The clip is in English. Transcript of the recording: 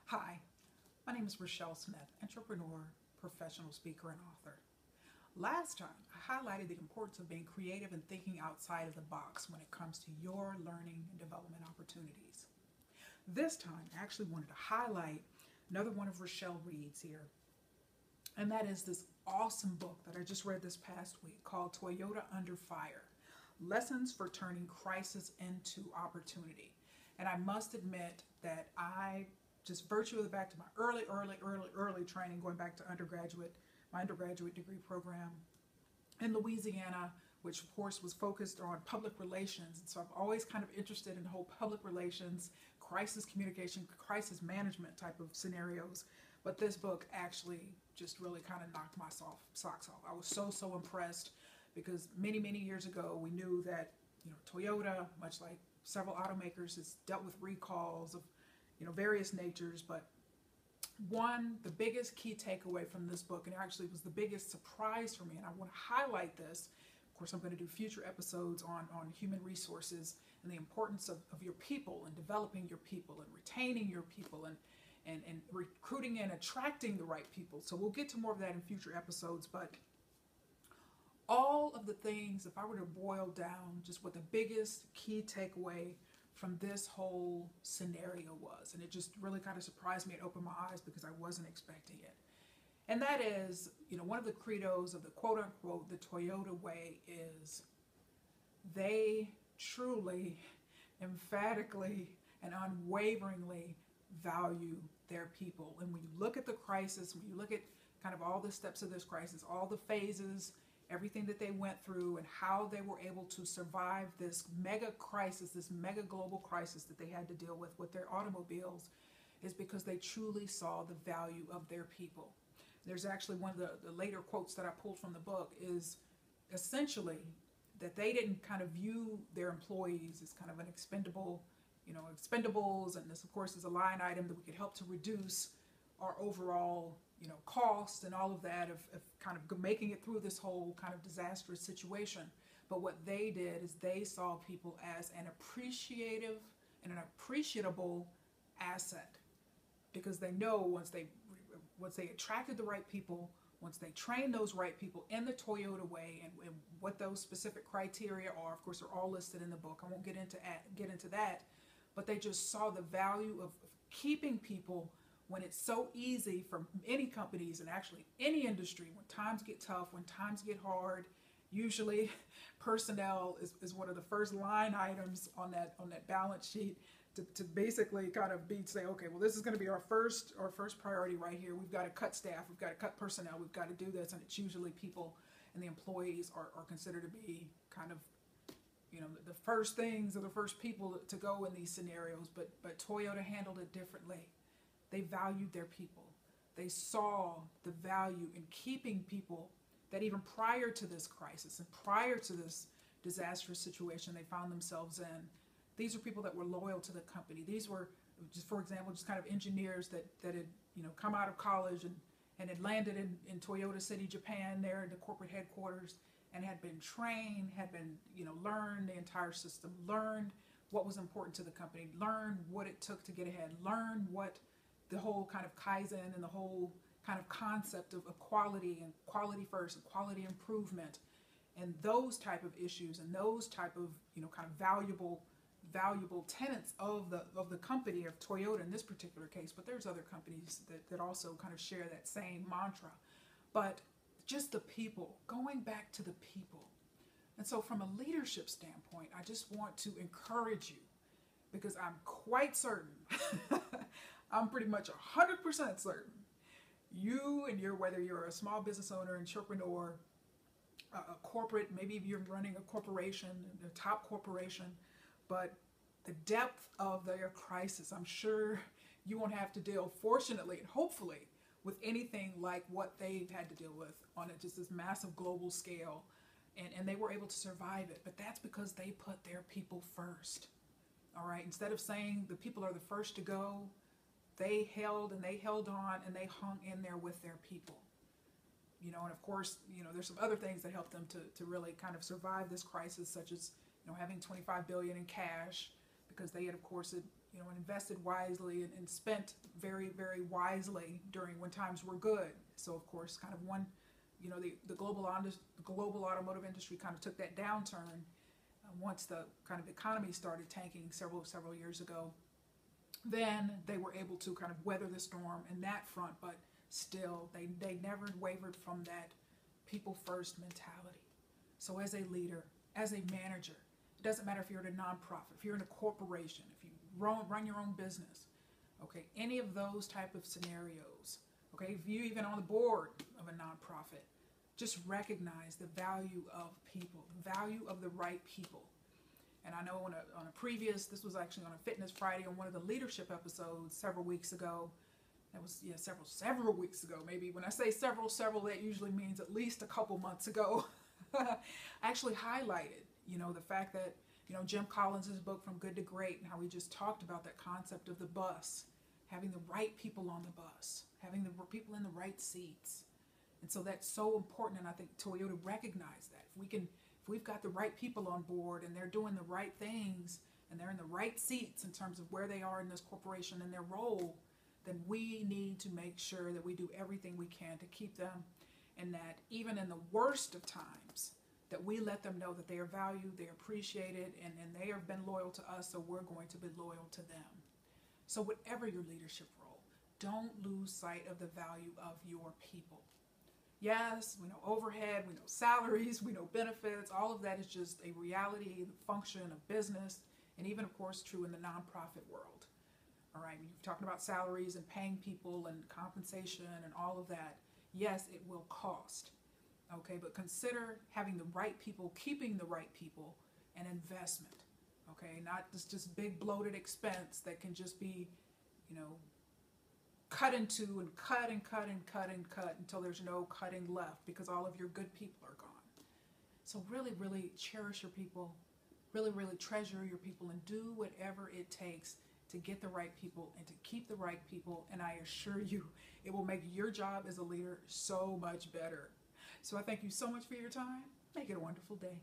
Hi, my name is Rachelle Smith, entrepreneur, professional speaker, and author. Last time, I highlighted the importance of being creative and thinking outside of the box when it comes to your learning and development opportunities. This time, I actually wanted to highlight another one of Rachelle Reed's here, and that is this awesome book that I just read this past week called Toyota Under Fire: Lessons for Turning Crisis into Opportunity. And I must admit that I just virtually back to my early training, going back to my undergraduate degree program in Louisiana, which of course was focused on public relations. And so I'm always kind of interested in the whole public relations, crisis communication, crisis management type of scenarios. But this book actually just really kind of knocked my socks off. I was so impressed because many years ago we knew that Toyota, much like several automakers, has dealt with recalls of various natures. But the biggest key takeaway from this book, and it actually was the biggest surprise for me, and I want to highlight this. Of course, I'm going to do future episodes on human resources and the importance of your people and developing your people and retaining your people and recruiting and attracting the right people. So we'll get to more of that in future episodes. But all of the things, if I were to boil down just what the biggest key takeaway from this whole scenario was, and it just really kind of surprised me and opened my eyes because I wasn't expecting it. And that is, one of the credos of the quote unquote the Toyota way is they truly, emphatically, and unwaveringly value their people. And when you look at the crisis, when you look at kind of all the steps of this crisis, all the phases, everything that they went through and how they were able to survive this mega crisis, this mega global crisis that they had to deal with their automobiles, is because they truly saw the value of their people. There's actually one of the later quotes that I pulled from the book is essentially that they didn't kind of view their employees as kind of an expendable, expendables, and this of course is a line item that we could help to reduce our overall cost and all of that of kind of making it through this whole kind of disastrous situation. But what they did is they saw people as an appreciative and an appreciable asset, because they know once they attracted the right people, once they trained those right people in the Toyota way, and what those specific criteria are, of course, are all listed in the book. I won't get into that, but they just saw the value of keeping people when it's so easy for any companies and actually any industry. When times get tough, when times get hard, usually personnel is one of the first line items on that balance sheet to basically kind of say, okay, well, this is going to be our first priority right here. We've got to cut staff, we've got to cut personnel, we've got to do this. And it's usually people and the employees are considered to be kind of the first things or the first people to go in these scenarios. But Toyota handled it differently. They valued their people. They saw the value in keeping people that even prior to this crisis and prior to this disastrous situation they found themselves in, these were people that were loyal to the company. These were, just for example, just kind of engineers that had come out of college and had landed in Toyota City, Japan, there in the corporate headquarters, and had been trained, had been learned the entire system, learned what was important to the company, learned what it took to get ahead, learned what the whole kind of Kaizen and the whole kind of concept of quality and quality first and quality improvement and those type of issues and those type of kind of valuable tenets of the company of Toyota in this particular case. But there's other companies that also kind of share that same mantra. But just the people, going back to the people. And so from a leadership standpoint, I just want to encourage you, because I'm quite certain, I'm pretty much 100% certain, you and whether you're a small business owner, entrepreneur, a corporate, maybe you're running a corporation, a top corporation, but the depth of their crisis, I'm sure you won't have to deal, fortunately and hopefully, with anything like what they've had to deal with on just this massive global scale. And they were able to survive it. But that's because they put their people first. All right, instead of saying the people are the first to go, they held on and they hung in there with their people. And of course, there's some other things that helped them to really kind of survive this crisis, such as, having $25 billion in cash, because they had, of course, and invested wisely and spent very, very wisely during when times were good. So of course, kind of one, the global automotive industry kind of took that downturn once the kind of economy started tanking several years ago. Then they were able to kind of weather the storm in that front, but still they never wavered from that people first mentality. So as a leader, as a manager, it doesn't matter if you're in a nonprofit, if you're in a corporation, if you run your own business, okay, any of those type of scenarios, okay, if you're even on the board of a nonprofit, just recognize the value of people, the value of the right people. And I know on a previous, this was actually on a Fitness Friday on one of the leadership episodes several weeks ago. That was, several weeks ago. Maybe when I say several, that usually means at least a couple months ago. I actually highlighted, the fact that, Jim Collins' book From Good to Great, and how we just talked about that concept of the bus, having the right people on the bus, having the people in the right seats. And so that's so important, and I think Toyota recognized that. If we've got the right people on board and they're doing the right things and they're in the right seats in terms of where they are in this corporation and their role, then we need to make sure that we do everything we can to keep them, and that even in the worst of times, that we let them know that they are valued, they're appreciated, and they have been loyal to us, so we're going to be loyal to them. So whatever your leadership role, don't lose sight of the value of your people. Yes, we know overhead, we know salaries, we know benefits. All of that is just a reality, the function of business, and even, of course, true in the nonprofit world. All right, you're talking about salaries and paying people and compensation and all of that. Yes, it will cost. Okay, but consider having the right people, keeping the right people, an investment. Okay, not just big bloated expense that can just be, cut into and cut until there's no cutting left because all of your good people are gone. So really, really cherish your people, really, really treasure your people, and do whatever it takes to get the right people and to keep the right people. And I assure you, it will make your job as a leader so much better. So I thank you so much for your time. Make it a wonderful day.